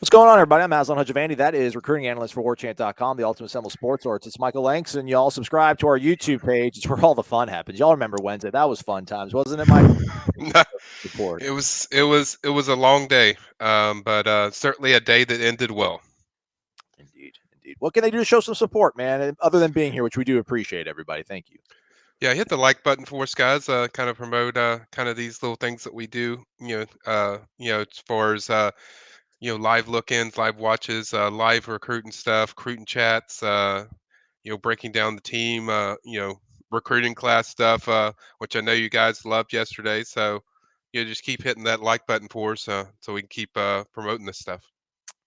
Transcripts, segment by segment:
What's going on, everybody? I'm Aslan Hudjavandi. That is recruiting analyst for Warchant.com, the ultimate Seminoles sports source. It's Michael Langston. Y'all subscribe to our YouTube page. It's where all the fun happens. Y'all remember Wednesday? That was fun times, wasn't it, Michael? No, Support. it was a long day, but certainly a day that ended well. Indeed, indeed. What can they do to show some support, man? Other than being here, which we do appreciate, everybody. Thank you. Yeah, hit the like button for us, guys. Kind of promote kind of these little things that we do. As far as live look-ins, live watches, live recruiting stuff, recruiting chats. Breaking down the team. Recruiting class stuff, which I know you guys loved yesterday. So, just keep hitting that like button for us, so we can keep promoting this stuff.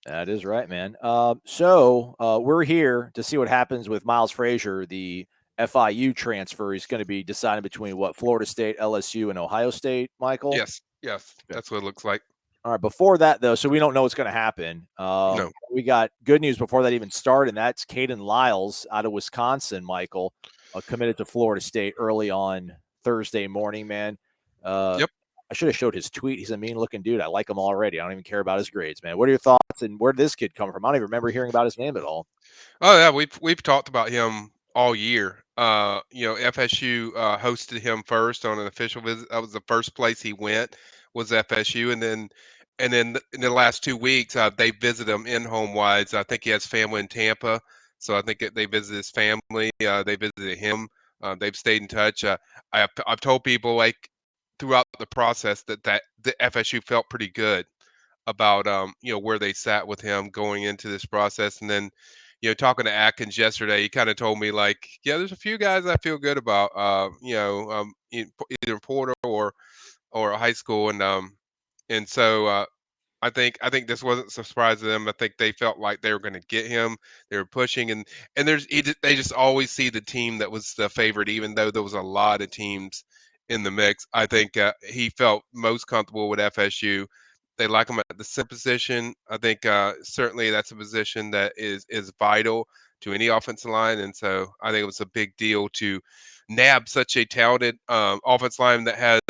That is right, man. So we're here to see what happens with Miles Frazier, the FIU transfer. He's going to be deciding between Florida State, LSU, and Ohio State, Michael. Yes, that's what it looks like. All right, before that, though, so we don't know what's going to happen. No. We got good news before that even started, and that's Kaden Lyles out of Wisconsin, Michael, committed to Florida State early on Thursday morning, man. Yep. I should have showed his tweet. He's a mean-looking dude. I like him already. I don't even care about his grades, man. What are your thoughts, and where did this kid come from? I don't even remember hearing about his name at all. Oh yeah, we've talked about him all year. FSU hosted him first on an official visit. That was the first place he went, was FSU, and then in the last 2 weeks they visited him in home wides. I think he has family in Tampa, so I think they visited his family. They visited him. They've stayed in touch. I've told people like throughout the process that the FSU felt pretty good about where they sat with him going into this process. And then talking to Atkins yesterday, he kind of told me like, yeah, there's a few guys I feel good about, either Porter or a high school. And so I think this wasn't a surprise to them. I think they felt like they were going to get him. They were pushing, and they just always see the team that was the favorite, even though there was a lot of teams in the mix. I think he felt most comfortable with FSU. They like him at the center position. I think certainly that's a position that is vital to any offensive line, and so I think it was a big deal to nab such a talented offensive line that has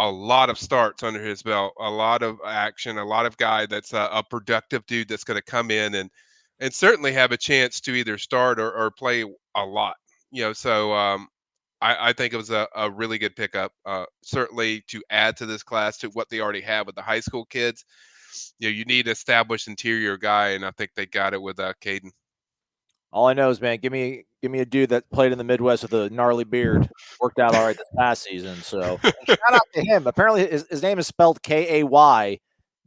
a lot of starts under his belt, a lot of action, a lot of guy that's a productive dude that's going to come in and certainly have a chance to either start or play a lot. So I think it was a really good pickup. Certainly to add to this class to what they already have with the high school kids. You need an established interior guy, and I think they got it with Kayden. All I know is, man, give me a dude that played in the Midwest with a gnarly beard. Worked out all right this past season. So and shout out to him. Apparently, his name is spelled Kayden.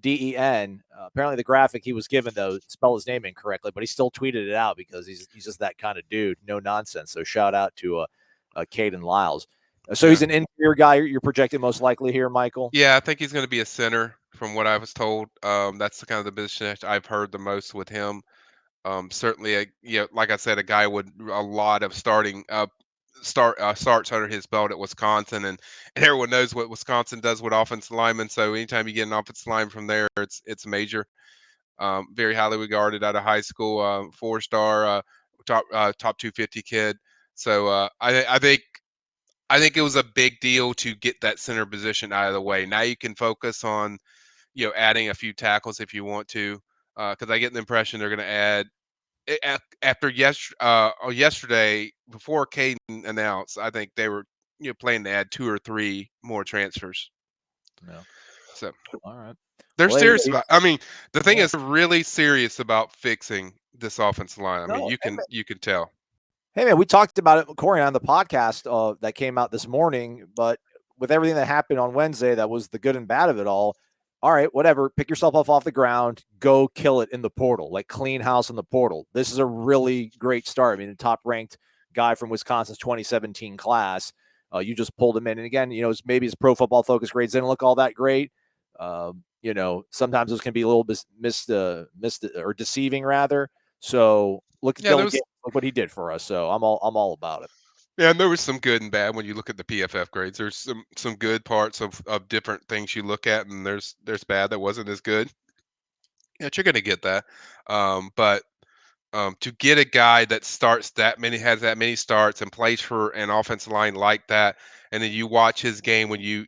Apparently, the graphic he was given though spelled his name incorrectly, but he still tweeted it out because he's just that kind of dude. No nonsense. So shout out to Kaden Lyles. So Yeah. he's an interior guy. You're projecting most likely here, Michael. Yeah, I think he's going to be a center from what I was told. That's the kind of the business I've heard the most with him. Certainly, like I said, a guy with a lot of starts under his belt at Wisconsin, and everyone knows what Wisconsin does with offensive linemen. So anytime you get an offensive line from there, it's major. Very highly regarded out of high school, 4-star, top 250 kid. So I think it was a big deal to get that center position out of the way. Now you can focus on adding a few tackles if you want to, because I get the impression they're going to add after yesterday before Caden announced. I think they were planning to add 2 or 3 more transfers. No. So All right. they're Well, serious about. I mean, the thing yeah. is, they're really serious about fixing this offensive line. I mean, No, you can tell. hey, man, we talked about it, Corey, on the podcast that came out this morning. But with everything that happened on Wednesday, that was the good and bad of it all. All right, whatever. Pick yourself up off the ground. Go kill it in the portal, like clean house in the portal. This is a really great start. I mean, the top ranked guy from Wisconsin's 2017 class. You just pulled him in. And again, maybe his pro football focus grades didn't look all that great. Sometimes those can be a little bit missed or deceiving, rather. So look at Yeah, Dylan Gates, look what he did for us. So I'm all about it. Yeah, and there was some good and bad when you look at the PFF grades. There's some good parts of different things you look at, and there's bad that wasn't as good. Yeah, you're gonna get that. But to get a guy that has that many starts and plays for an offensive line like that, and then you watch his game when you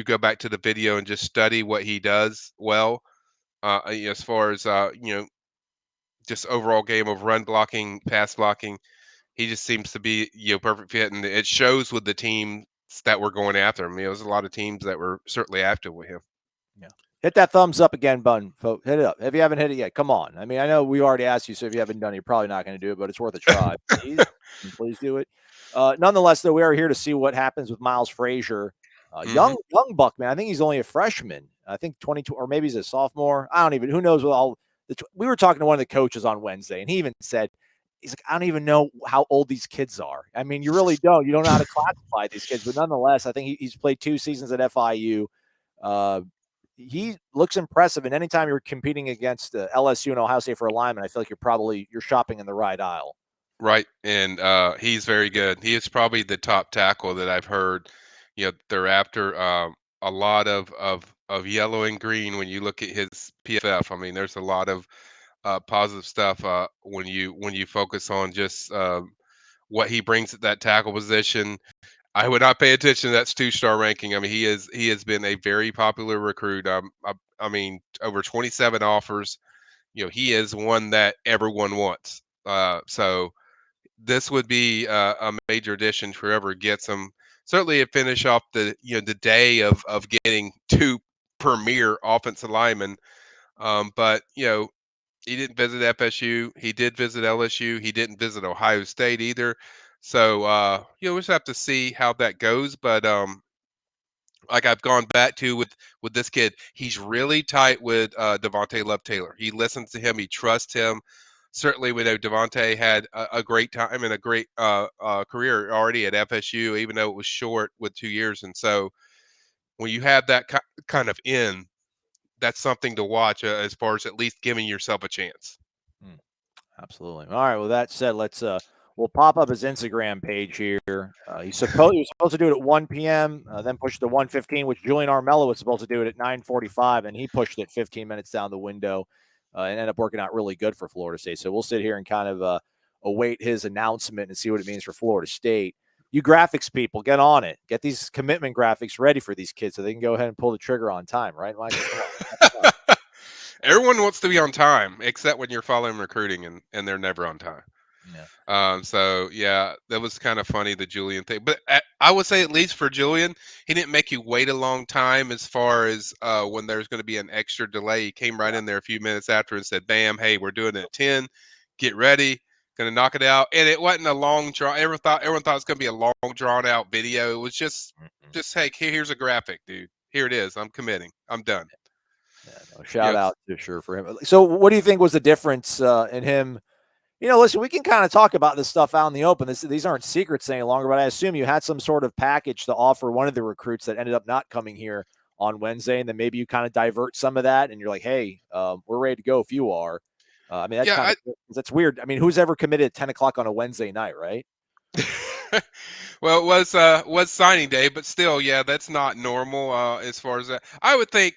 go back to the video and just study what he does well. as far as just overall game of run blocking, pass blocking. He just seems to be perfect fit, and it shows with the teams that were going after him. There's a lot of teams that were certainly active with him. Yeah. Hit that thumbs up again button, folks. Hit it up. If you haven't hit it yet, come on. I mean, I know we already asked you, so if you haven't done it, you're probably not going to do it, but it's worth a try. Please do it. Nonetheless, though, we are here to see what happens with Miles Frazier. Hmm. Young buck, man. I think he's only a freshman. I think 22, or maybe he's a sophomore. I don't even. Who knows what all. We were talking to one of the coaches on Wednesday, and he even said, he's like, I don't even know how old these kids are. I mean, you really don't. You don't know how to classify these kids, but nonetheless, I think he's played 2 seasons at FIU. Uh, he looks impressive, and anytime you're competing against LSU and Ohio State for alignment, I feel like you're shopping in the right aisle. Right, and he's very good. He is probably the top tackle that I've heard. They're after a lot of yellow and green when you look at his PFF. I mean, there's a lot of positive stuff when you focus on just what he brings at that tackle position. I would not pay attention to that two-star ranking. I mean, he has been a very popular recruit. I mean, over 27 offers. He is one that everyone wants. So this would be a major addition for whoever gets him. Certainly, it finish off the day of getting two premier offensive linemen. But he didn't visit FSU. He did visit LSU. He didn't visit Ohio State either. So we just have to see how that goes. But like I've gone back to with this kid, he's really tight with Devontae Love Taylor. He listens to him. He trusts him. Certainly, we know Devontae had a great time and a great career already at FSU, even though it was short with 2 years. And so, when you have that kind of in, that's something to watch as far as at least giving yourself a chance. Hmm. Absolutely. All right. Well, that said, we'll pop up his Instagram page here. He was supposed to do it at 1 p.m. Then pushed to 1:15, which Julian Armello was supposed to do it at 9:45, and he pushed it 15 minutes down the window, and ended up working out really good for Florida State. So we'll sit here and kind of await his announcement and see what it means for Florida State. You graphics people, get on it. Get these commitment graphics ready for these kids so they can go ahead and pull the trigger on time, right, Michael? Come on. Everyone wants to be on time, except when you're following recruiting and they're never on time. Yeah. So yeah, that was kind of funny, the Julian thing. But I would say at least for Julian, he didn't make you wait a long time as far as when there's going to be an extra delay. He came right in there a few minutes after and said, "Bam, hey, we're doing it at 10. Get ready, gonna knock it out." And it wasn't a long draw. Everyone thought it was gonna be a long drawn out video. It was just hey, here's a graphic, dude. Here it is. I'm committing. I'm done. Yeah, no, shout Yes. out to sure for him. So, what do you think was the difference in him? Listen, we can kind of talk about this stuff out in the open. These aren't secrets any longer, but I assume you had some sort of package to offer one of the recruits that ended up not coming here on Wednesday, and then maybe you kind of divert some of that, and you're like, "Hey, we're ready to go if you are." I mean, Yeah, that's weird. I mean, who's ever committed at 10 o'clock on a Wednesday night, right? well, it was signing day, but still, yeah, that's not normal as far as that. I would think,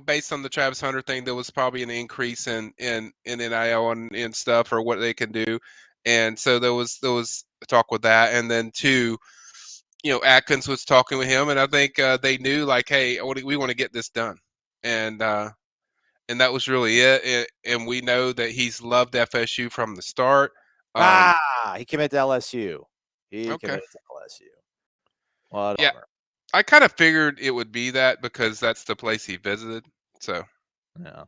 based on the Travis Hunter thing, there was probably an increase in NIL and stuff or what they can do, and so there was a talk with that, and then two, Atkins was talking with him, and I think they knew like, hey, we want to get this done, and uh, and that was really it. And we know that he's loved FSU from the start. Um, He committed to LSU. He okay, committed to LSU. What a yeah, bummer. I kind of figured it would be that because that's the place he visited. So Yeah.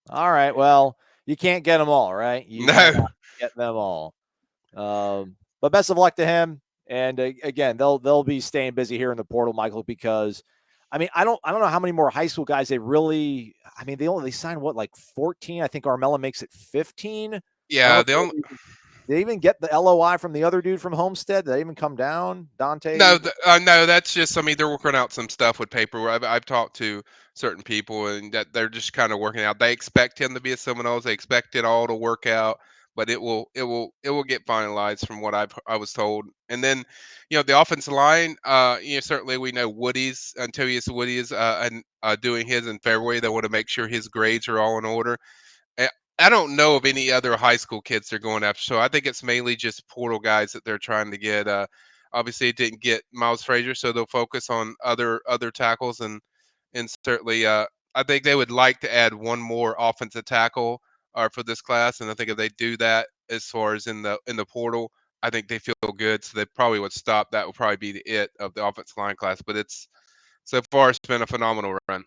All right. Well, you can't get them all, right? You no, cannot get them all. But best of luck to him. And again, they'll be staying busy here in the portal, Michael, because I mean, I don't know how many more high school guys they really. I mean, they signed what, like 14. I think Armella makes it 15. I don't know yeah, if they even get the LOI from the other dude from Homestead. Did they even come down, no, Dante? no. That's just. I mean, they're working out some stuff with paper. I've talked to certain people, and that they're just kind of working out. They expect him to be a Seminoles. They expect it all to work out, but it will get finalized from what I was told. And then, the offensive line. Certainly we know Antonius Woody's, and doing his in February. They want to make sure his grades are all in order. I I don't know of any other high school kids they're going after, so I think it's mainly just portal guys that they're trying to get. Obviously, it didn't get Miles Frazier, so they'll focus on other tackles and certainly I think they would like to add one more offensive tackle for this class, and I think if they do that, as far as in the portal, I think they feel good. So they probably would stop. That would probably be the it of the offensive line class. But it's so far it's been a phenomenal run.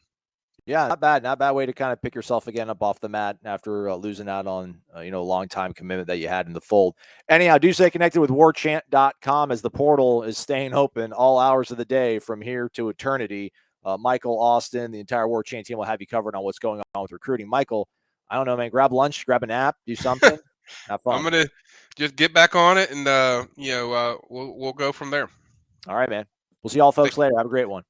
Yeah, not bad. Not a bad way to kind of pick yourself again up off the mat after losing out on a long time commitment that you had in the fold. Anyhow, do stay connected with warchant.com as the portal is staying open all hours of the day from here to eternity. Michael, Austin, the entire Warchant team will have you covered on what's going on with recruiting. Michael, I don't know, man. Grab lunch, grab a nap, do something, have I'm fun. gonna just get back on it, and we'll go from there. All right, man. We'll see y'all Take folks later. Have a great one.